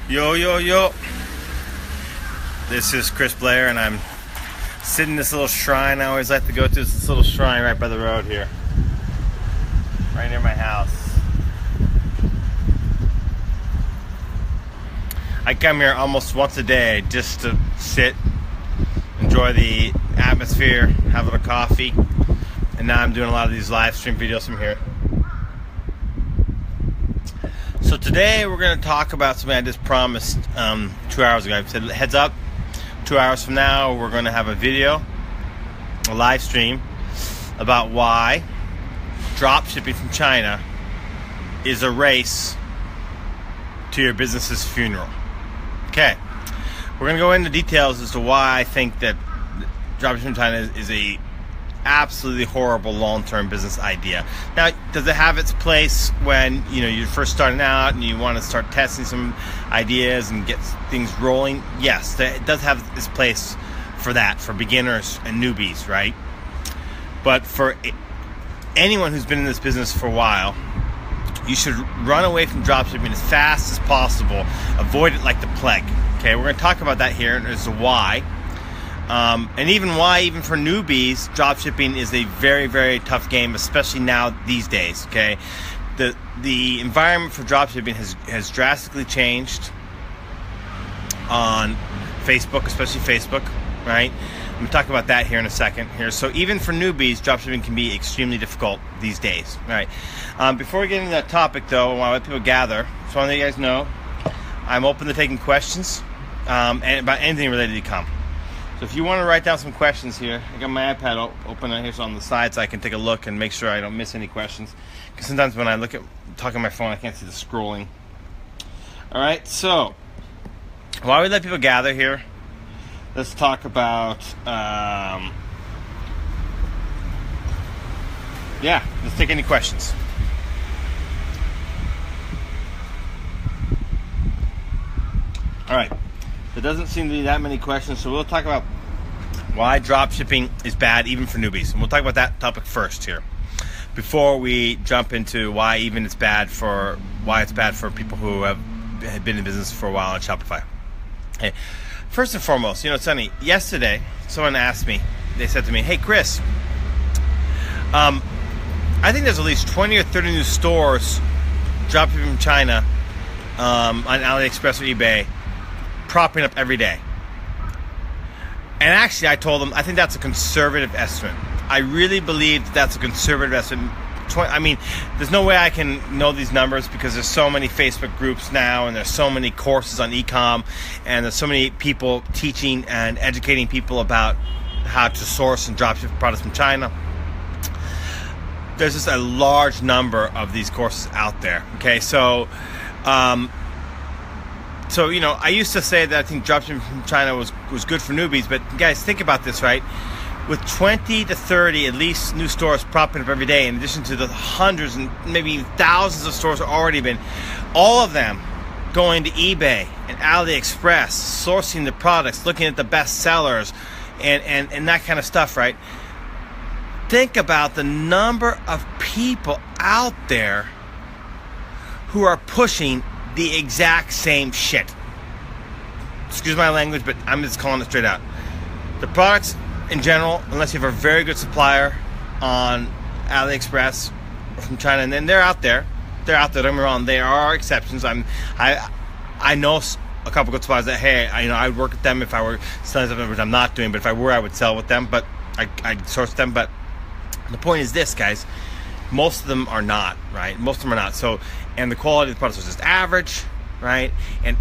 Yo, yo, yo. This is Chris Blair, and I'm sitting in this little shrine I always like to go to. This little shrine right by the road here, right near my house. I come here almost once a day just to sit, enjoy the atmosphere, have a little coffee, and now I'm doing a lot of these live stream videos from here. So today we're going to talk about something I just promised 2 hours ago. I said, heads up, 2 hours from now we're going to have a video, a live stream, about why dropshipping from China is a race to your business's funeral. Okay, we're going to go into details as to why I think that dropshipping from China is a absolutely horrible long-term business idea. Now, does it have its place when you're first starting out and you want to start testing some ideas and get things rolling? Yes, it does have its place for that, for beginners and newbies, right? But for anyone who's been in this business for a while, you should run away from dropshipping as fast as possible. Avoid it like the plague. Okay, we're going to talk about that here, and there's a why. And even for newbies, dropshipping is a very, very tough game, especially now these days. Okay, the environment for dropshipping has drastically changed on Facebook, especially Facebook, right? I'm going to talk about that here in a second. So even for newbies, dropshipping can be extremely difficult these days, right? Before we get into that topic, though, I want to let people gather. So I want to let you guys know I'm open to taking questions and about anything related to e-com. So if you want to write down some questions here, I got my iPad open on here, so on the side, so I can take a look and make sure I don't miss any questions. Because sometimes when I talk on my phone, I can't see the scrolling. All right, so while we let people gather here, let's talk about let's take any questions. All right. There doesn't seem to be that many questions, so we'll talk about why dropshipping is bad even for newbies. And we'll talk about that topic first here, before we jump into why it's bad for people who have been in business for a while on Shopify. Hey, first and foremost, it's funny. Yesterday, someone asked me. They said to me, "Hey, Chris, I think there's at least 20 or 30 new stores dropshipping from China on AliExpress or eBay, propping up every day." And actually, I told them I think that's a conservative estimate. I really believe that's a conservative estimate. There's no way I can know these numbers because there's so many Facebook groups now, and there's so many courses on e-com, and there's so many people teaching and educating people about how to source and dropship products from China. There's just a large number of these courses out there. Okay, so I used to say that I think dropshipping from China was good for newbies, but guys, think about this, right? With 20 to 30 at least new stores propping up every day, in addition to the hundreds and maybe thousands of stores already been, all of them going to eBay and AliExpress, sourcing the products, looking at the best sellers, and that kind of stuff, right? Think about the number of people out there who are pushing the exact same shit. Excuse my language, but I'm just calling it straight out. The products in general, unless you have a very good supplier on AliExpress or from China, and then they're out there. Don't get me wrong, there are exceptions. I know a couple good suppliers that, hey, I would work with them if I were selling something, which I'm not doing, but if I were, I would sell with them, but I'd source them. But the point is this, guys, most of them are not, right? Most of them are not. So, and the quality of the products is just average, right? And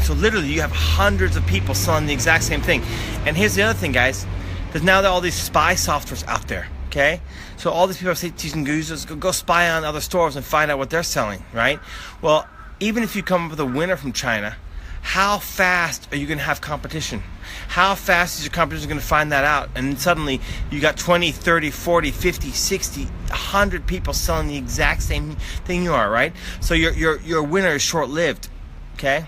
so literally you have hundreds of people selling the exact same thing. And here's the other thing, guys. There's now all these spy softwares out there, okay? So all these people are teaching users, go spy on other stores and find out what they're selling, right? Well, even if you come up with a winner from China, how fast are you going to have competition? How fast is your competition going to find that out? And suddenly you got 20, 30, 40, 50, 60, 100 people selling the exact same thing you are, right? So your winner is short-lived, okay?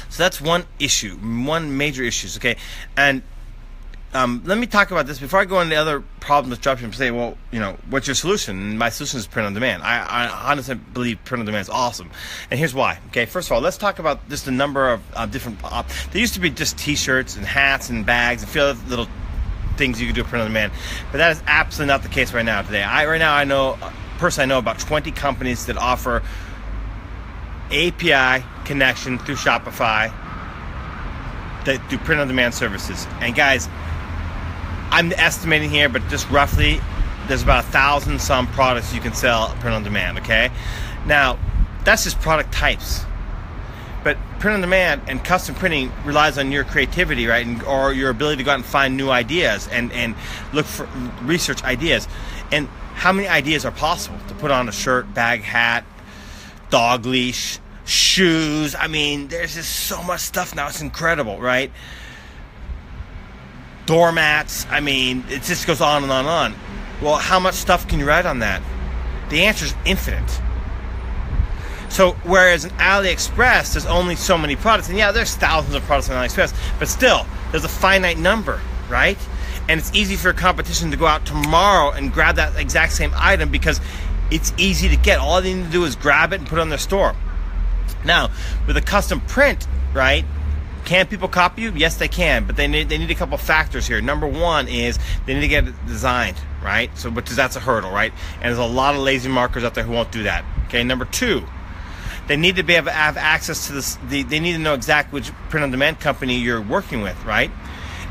So that's one issue, one major issue, okay? And let me talk about this before I go into the other problems with dropshipping. Say, well, what's your solution? And my solution is print on demand. I honestly believe print on demand is awesome, and here's why. Okay, first of all, let's talk about just a number of different. There used to be just T-shirts and hats and bags and a few other little things you could do print on demand, but that is absolutely not the case right now. Today, I know about 20 companies that offer API connection through Shopify that do print on demand services. And guys, I'm estimating here, but just roughly, there's about 1,000 some products you can sell print on demand. Okay, now that's just product types. But print on demand and custom printing relies on your creativity, right, or your ability to go out and find new ideas and research ideas. And how many ideas are possible to put on a shirt, bag, hat, dog leash, shoes? I mean, there's just so much stuff now. It's incredible, right? Doormats. I mean, it just goes on and on and on. Well, how much stuff can you write on that? The answer is infinite. So whereas in AliExpress, there's only so many products, and yeah, there's thousands of products on AliExpress, but still, there's a finite number, right? And it's easy for a competition to go out tomorrow and grab that exact same item because it's easy to get. All they need to do is grab it and put it on their store. Now, with a custom print, right, can people copy you? Yes, they can, but they need a couple factors here. Number one is they need to get it designed, right? So, that's a hurdle, right? And there's a lot of lazy marketers out there who won't do that. Okay, number two, they need to be able to have access to this. They need to know exactly which print-on-demand company you're working with, right?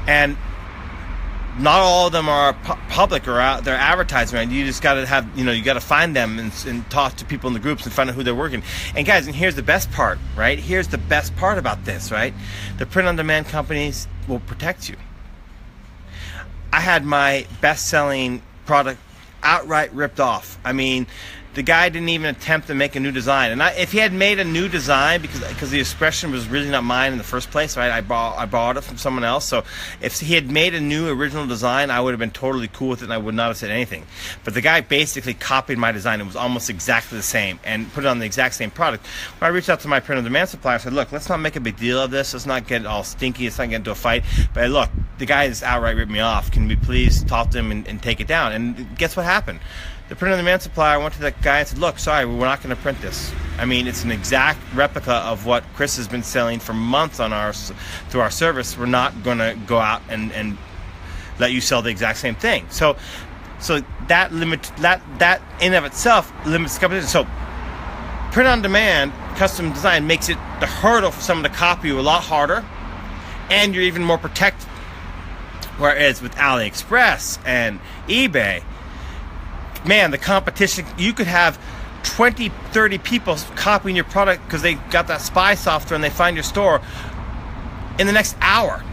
And not all of them are public or out there advertising, right? You just got to have, you got to find them and talk to people in the groups and find out who they're working. And guys, and here's the best part, right? Here's the best part about this, right? The print-on-demand companies will protect you. I had my best-selling product outright ripped off. I mean, the guy didn't even attempt to make a new design. And if he had made a new design, because the expression was really not mine in the first place, right? I borrowed it from someone else. So if he had made a new original design, I would have been totally cool with it and I would not have said anything. But the guy basically copied my design. It was almost exactly the same and put it on the exact same product. When I reached out to my print-on-demand supplier, I said, look, let's not make a big deal of this. Let's not get it all stinky. Let's not get into a fight. But look, the guy just outright ripped me off. Can we please talk to him and take it down? And guess what happened? The print-on-demand supplier went to that guy and said, look, sorry, we're not going to print this. I mean, it's an exact replica of what Chris has been selling for months on through our service. We're not going to go out and let you sell the exact same thing. So that in of itself limits the competition. So print-on-demand, custom design makes it the hurdle for someone to copy you a lot harder, and you're even more protected. Whereas with AliExpress and eBay, man, the competition, you could have 20, 30 people copying your product because they got that spy software and they find your store in the next hour.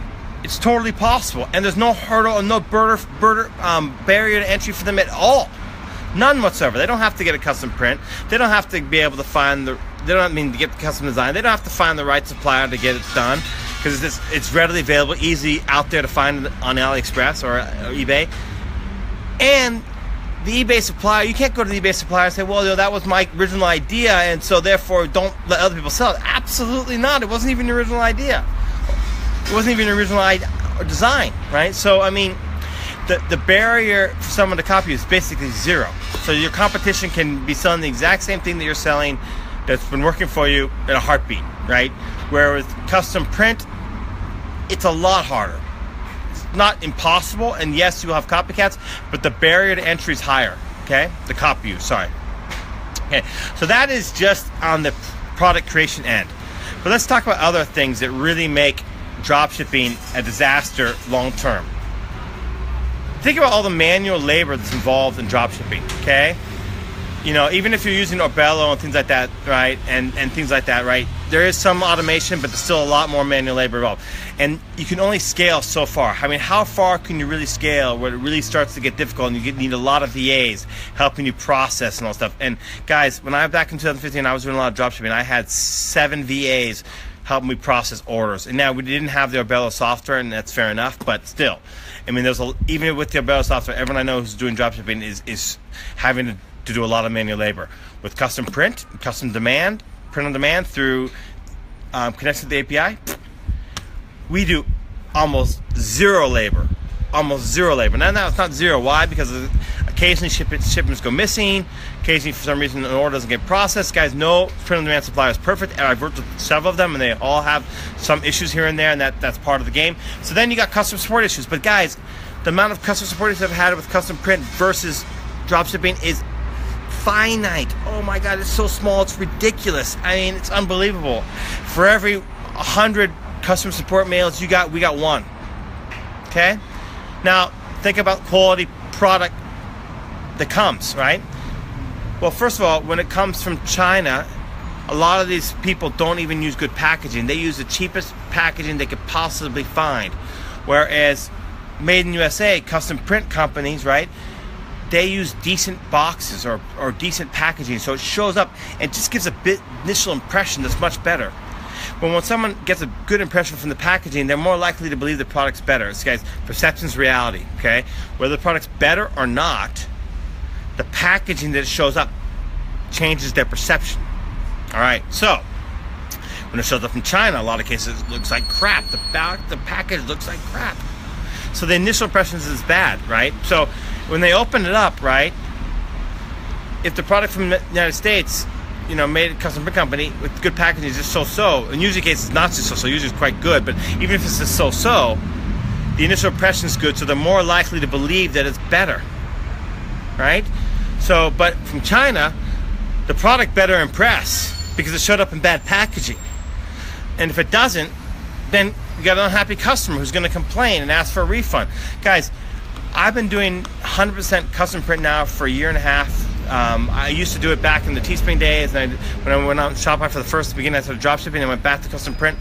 It's totally possible. And there's no hurdle and no barrier to entry for them at all. None whatsoever. They don't have to get a custom print. They don't have to be able to find to get the custom design. They don't have to find the right supplier to get it done because it's readily available, easy out there to find on AliExpress or eBay. And the eBay supplier, you can't go to the eBay supplier and say, well, that was my original idea, and so therefore don't let other people sell it. Absolutely not. It wasn't even the original idea. It wasn't even the original design, right? So, I mean, the barrier for someone to copy you is basically zero. So your competition can be selling the exact same thing that you're selling that's been working for you in a heartbeat, right? Whereas custom print, it's a lot harder. Not impossible, and yes, you'll have copycats, but the barrier to entry is higher. Okay, the copy you. Sorry. Okay, so that is just on the product creation end. But let's talk about other things that really make dropshipping a disaster long term. Think about all the manual labor that's involved in dropshipping. Okay, even if you're using Orbello and things like that, right, and things like that, right, there is some automation, but there's still a lot more manual labor involved. And you can only scale so far. I mean, how far can you really scale where it really starts to get difficult and you need a lot of VAs helping you process and all stuff? And guys, when I was back in 2015, I was doing a lot of dropshipping. I had 7 VAs helping me process orders. And now we didn't have the Orbello software, and that's fair enough, but still. I mean, even with the Orbello software, everyone I know who's doing dropshipping is having to do a lot of manual labor. With custom print, custom demand, print on demand through connection to the API, we do almost zero labor almost zero labor. Now it's not zero. Why? Because occasionally shipments go missing. Occasionally, for some reason, an order doesn't get processed. Guys, no print-on-demand supplier is perfect, and I've worked with several of them, and they all have some issues here and there, and that's part of the game. So then you got customer support issues. But guys, the amount of customer support issues I've had with custom print versus dropshipping is finite. Oh my God, it's so small, it's ridiculous. I mean, it's unbelievable. For every 100 customer support mails we got one. Okay? Now, think about quality product that comes, right? Well, first of all, when it comes from China, a lot of these people don't even use good packaging. They use the cheapest packaging they could possibly find. Whereas made in USA, custom print companies, right, they use decent boxes or decent packaging, so it shows up and just gives a bit initial impression that's much better. When someone gets a good impression from the packaging, they're more likely to believe the product's better. It's, guys, perception's reality, okay? Whether the product's better or not, the packaging that shows up changes their perception. All right, so when it shows up from China, a lot of cases it looks like crap. The package looks like crap. So the initial impressions is bad, right? So when they open it up, right, if the product from the United States, you know, made a custom print company with good packaging is just so-so, in usually cases it's not just so-so, usually it's quite good, but even if it's just so-so, the initial impression is good, so they're more likely to believe that it's better, right? So, but from China, the product better impress because it showed up in bad packaging. And if it doesn't, then you got an unhappy customer who's going to complain and ask for a refund. Guys, I've been doing 100% custom print now for a year and a half. I used to do it back in the Teespring days, and when I went out on Shopify for the beginning, I started dropshipping and went back to custom print.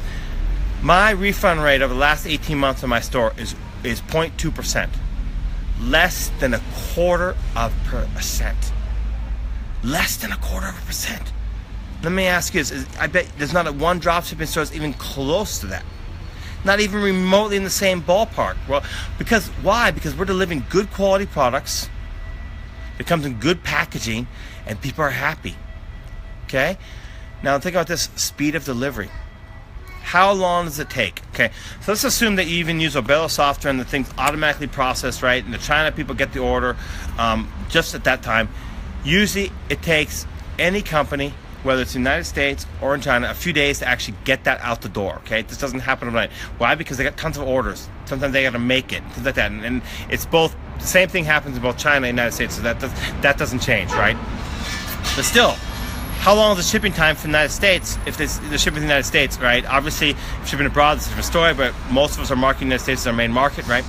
My refund rate over the last 18 months in my store is 0.2%. Less than 0.25%. Less than 0.25%. Let me ask you this, I bet there's not one dropshipping store that's even close to that. Not even remotely in the same ballpark. Well, because why? Because we're delivering good quality products. It comes in good packaging, and people are happy. Okay? Now think about this speed of delivery. How long does it take? Okay, so let's assume that you even use Obello software and the thing's automatically processed, right? And the China people get the order just at that time. Usually it takes any company, whether it's in the United States or in China, a few days to actually get that out the door, okay? This doesn't happen overnight. Why? Because they got tons of orders. Sometimes they got to make it, things like that. And it's both, the same thing happens in both China and the United States, so that doesn't change, right? But still, how long is the shipping time for the United States if the shipping in the United States, right? Obviously, if shipping abroad, it's a different story, but most of us are marketing the United States as our main market, right?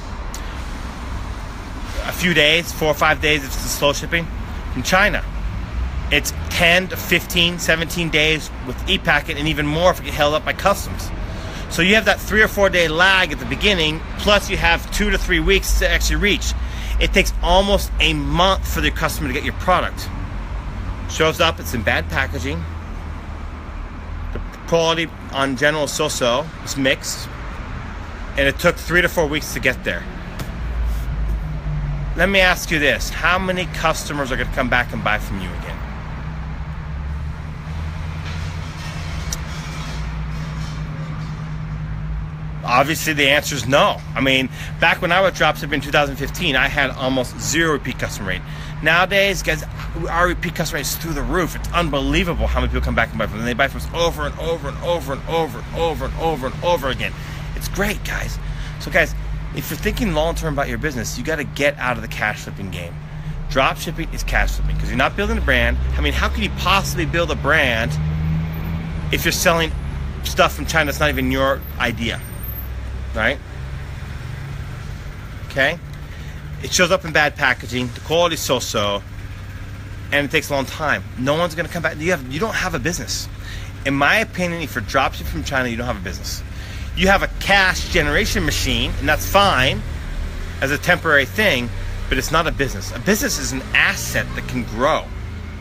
A few days, 4 or 5 days if it's slow shipping. In China, it's 10 to 15, 17 days with e-packet, and even more if it gets held up by customs. So you have that 3 or 4 day lag at the beginning, plus you have 2 to 3 weeks to actually reach. It takes almost a month for the customer to get your product. Shows up, it's in bad packaging. The quality on general is so-so, it's mixed, and it took 3 to 4 weeks to get there. Let me ask you this, how many customers are going to come back and buy from you again? Obviously, the answer is no. I mean, back when I was dropshipping in 2015, I had almost 0 repeat customer rate. Nowadays, guys, our repeat customer rate is through the roof. It's unbelievable how many people come back and buy from us. And they buy from us over and over and over and over and over and over and over again. It's great, guys. So, guys, if you're thinking long-term about your business, you got to get out of the cash flipping game. Dropshipping is cash flipping because you're not building a brand. I mean, how can you possibly build a brand if you're selling stuff from China that's not even your idea? Right? Okay? It shows up in bad packaging, the quality's so-so, and it takes a long time. No one's going to come back. You don't have a business. In my opinion, if you're dropshipping from China, you don't have a business. You have a cash generation machine, and that's fine as a temporary thing, but it's not a business. A business is an asset that can grow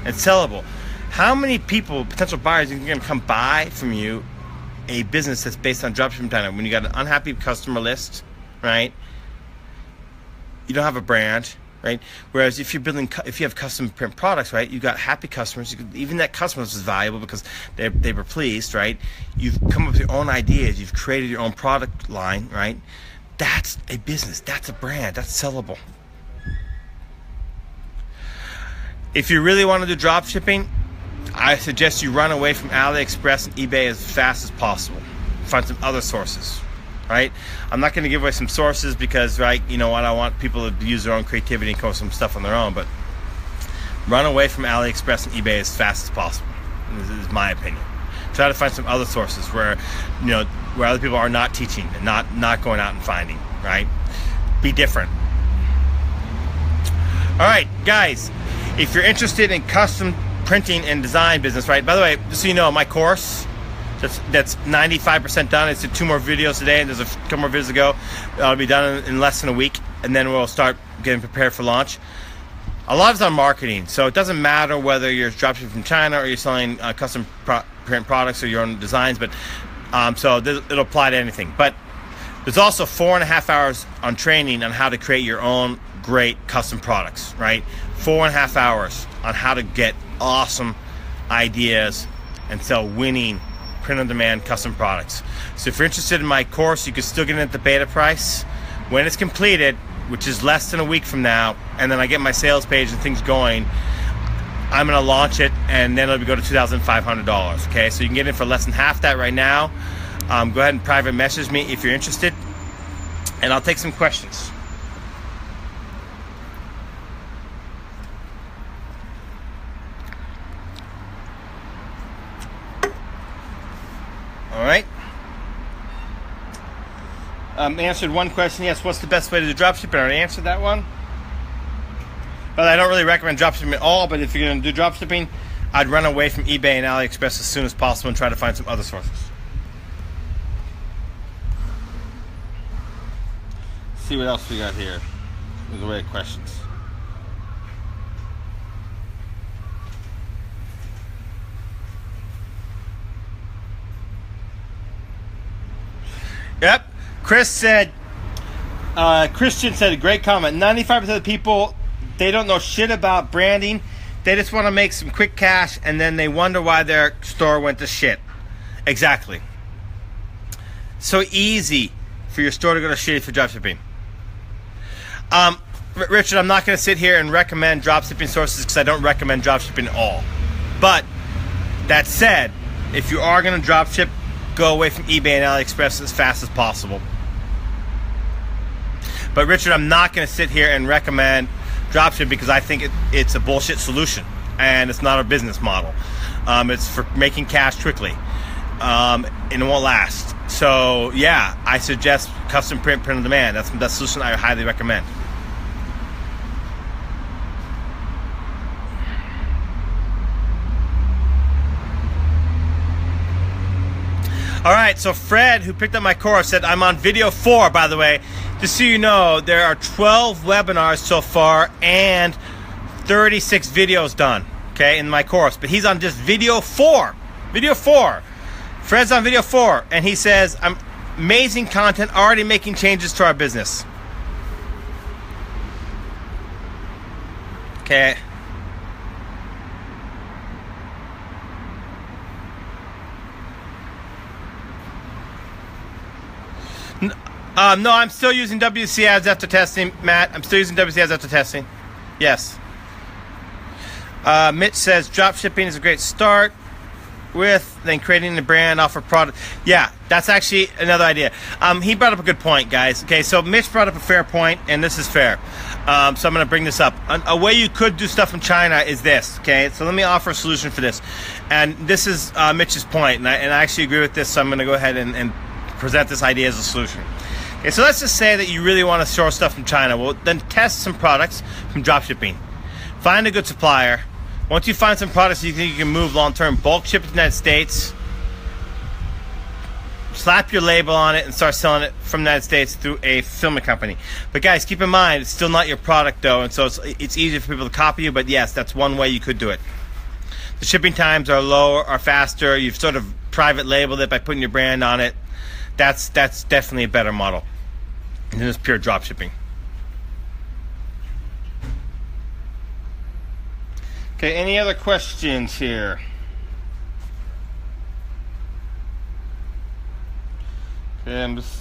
and sellable. How many people, potential buyers, are going to come buy from you a business that's based on dropshipping China when you got an unhappy customer list, right? You don't have a brand, right? Whereas if you have custom print products, right, you got happy customers. Even that customer is valuable because they were pleased, right? You've come up with your own ideas. You've created your own product line, right? That's a business. That's a brand. That's sellable. If you really want to do drop shipping, I suggest you run away from AliExpress and eBay as fast as possible. Find some other sources, right? I'm not going to give away some sources because, right, you know what, I want people to use their own creativity and come up with some stuff on their own, but run away from AliExpress and eBay as fast as possible. This is my opinion. Try to find some other sources where, you know, where other people are not teaching and not going out and finding, right? Be different. All right, guys, if you're interested in custom printing and design business, right? By the way, just so you know, my course that's 95% done. It's 2 more videos today, and there's a couple more videos to go. It'll be done in less than a week, and then we'll start getting prepared for launch. A lot of it's on marketing, so it doesn't matter whether you're dropshipping from China or you're selling custom print products or your own designs, but so it'll apply to anything. But there's also 4.5 hours on training on how to create your own great custom products, right? 4.5 hours on how to get awesome ideas and sell winning print-on-demand custom products. So if you're interested in my course, you can still get it at the beta price. When it's completed, which is less than a week from now, and then I get my sales page and things going, I'm going to launch it, and then it'll go to $2,500. Okay, so you can get it for less than half that right now. Go ahead and private message me if you're interested, and I'll take some questions. All right. Answered one question. Yes, what's the best way to do dropshipping? I already answered that one. But I don't really recommend dropshipping at all. But if you're going to do dropshipping, I'd run away from eBay and AliExpress as soon as possible and try to find some other sources. Let's see what else we got here. There's a way of questions. Yep. Chris said, Christian said a great comment. 95% of the people, they don't know shit about branding. They just want to make some quick cash, and then they wonder why their store went to shit. Exactly. So easy for your store to go to shit for dropshipping. Richard, I'm not going to sit here and recommend dropshipping sources because I don't recommend dropshipping at all. But that said, if you are going to dropship, go away from eBay and AliExpress as fast as possible. But Richard, I'm not going to sit here and recommend dropship because I think it's a bullshit solution and it's not a business model. It's for making cash quickly, and it won't last. So yeah, I suggest custom print on demand. That's the solution I highly recommend. All right, so Fred, who picked up my course, said, I'm on video 4, by the way. Just so you know, there are 12 webinars so far and 36 videos done, okay, in my course. But he's on just video 4. Video 4. Fred's on video 4, and he says, I'm amazing content, already making changes to our business. Okay. No, I'm still using WC ads after testing, Matt. I'm still using WC ads after testing. Yes. Mitch says dropshipping is a great start with, then creating the brand, offer product. Yeah, that's actually another idea. He brought up a good point, guys. Okay, so Mitch brought up a fair point, and this is fair. So I'm going to bring this up. A way you could do stuff in China is this. Okay, so let me offer a solution for this. And this is Mitch's point, and I actually agree with this, so I'm going to go ahead and present this idea as a solution. Okay, so let's just say that you really want to source stuff from China. Well, then test some products from dropshipping. Find a good supplier. Once you find some products you think you can move long-term, bulk ship it to the United States, slap your label on it, and start selling it from the United States through a fulfillment company. But guys, keep in mind, it's still not your product, though, and so it's easier for people to copy you, but yes, that's one way you could do it. The shipping times are lower, are faster. You've sort of private labeled it by putting your brand on it. That's definitely a better model than just pure drop shipping. Okay, any other questions here? Okay, I'm just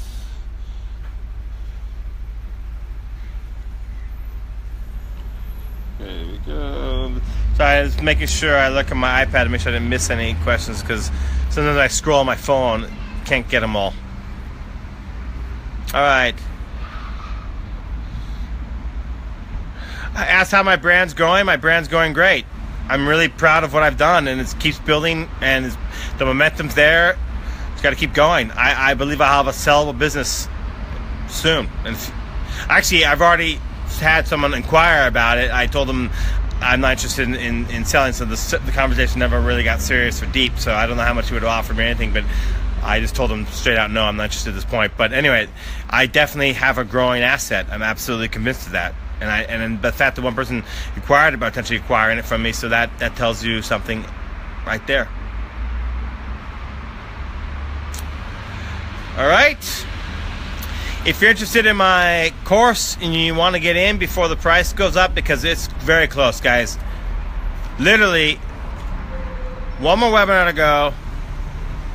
I was making sure I look at my iPad to make sure I didn't miss any questions, because sometimes I scroll on my phone, can't get them all. All right. I asked how my brand's going. My brand's going great. I'm really proud of what I've done, and it keeps building, and the momentum's there. It's got to keep going. I believe I'll have a sellable business soon. And actually, I've already had someone inquire about it. I told them I'm not interested in selling, so the conversation never really got serious or deep, so I don't know how much he would offer me or anything, but I just told him straight out, no, I'm not interested at this point. But anyway, I definitely have a growing asset. I'm absolutely convinced of that. And the fact that one person inquired about potentially acquiring it from me, so that tells you something right there. All right. If you're interested in my course and you want to get in before the price goes up, because it's very close, guys. Literally, one more webinar to go,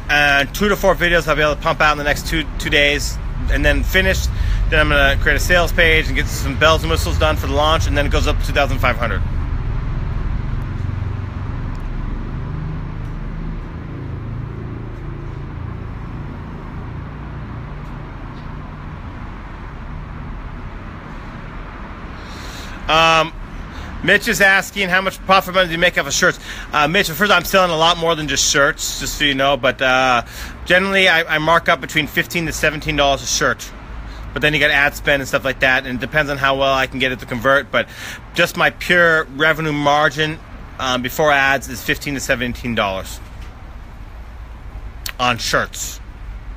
and 2 to 4 videos I'll be able to pump out in the next two days, and then finish. Then I'm going to create a sales page and get some bells and whistles done for the launch, and then it goes up to 2,500. Mitch is asking how much profit money do you make off of shirts. Mitch, first, I'm selling a lot more than just shirts, just so you know. But generally, I mark up between $15 to $17 a shirt. But then you got ad spend and stuff like that, and it depends on how well I can get it to convert. But just my pure revenue margin before ads is $15 to $17 on shirts,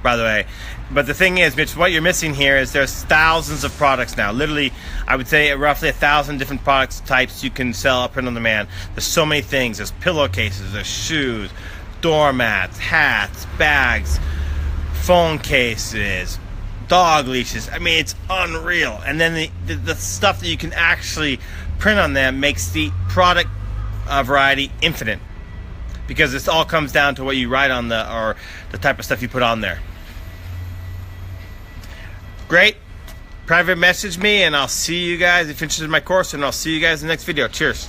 by the way. But the thing is, Mitch, what you're missing here is there's thousands of products now. Literally, I would say roughly 1,000 different product types you can sell print on demand. There's so many things. There's pillowcases, there's shoes, doormats, hats, bags, phone cases, dog leashes. I mean, it's unreal. And then the stuff that you can actually print on them makes the product variety infinite, because it all comes down to what you write on or the type of stuff you put on there. Great. Private message me, and I'll see you guys if you're interested in my course, and I'll see you guys in the next video. Cheers.